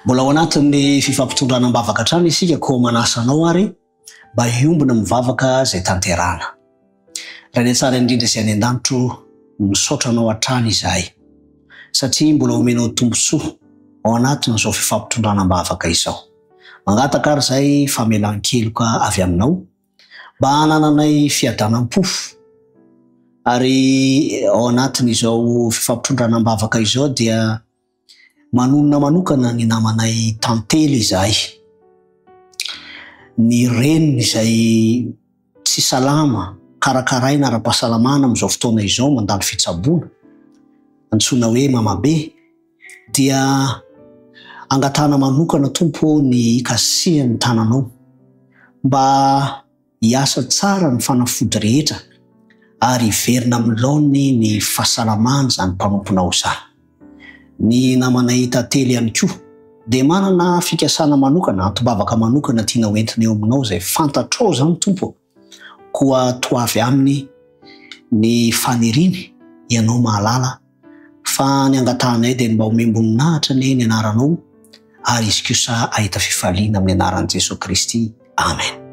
Mbola ao anatin'ny fifampitondrana mivavaka hatrany isika ko manasa anao ary mba hiombona mivavaka zay tanterana. Raha ny tsara indrindra sy any an-danitro misaotra anao hatrany izahay. Satria mbola omenao tombontsoa ao anatin'izao fifampitondrana mivavaka izao. Mangataka ary izay famelan-keloka avy aminao mba hanananay fiadanam-po. Ary ao anatin'izao fifampitondrana mivavaka izao dia manonona manokana ny namanay tantely izahay. Ny reniny izay tsy salama, karakaraina ara-pahasalamana amin'izao fotoana izao mandalo fitsaboana, antsoina hoe mamabe, dia angatana manokana Tompo ny ikasihan'ny tananao mba hiasa tsara ny fanafody rehetra ary hiverina amin'ny laony ny fahasalamana izany mpanomponao izany. Ny namanay tantely ihany koa dia manana fikasana manokana, antom-bavaka manokana tiana hoentina eo aminao izay fantatrao izany Tompo, koa toavy aminy ny faniriny ianao mahalala fa ny angatahanay dia mba homemboninahitra ny anaranao ary izy kosa ahita fifaliana amin'ny anaran'i Jesosy Kristy. Amen.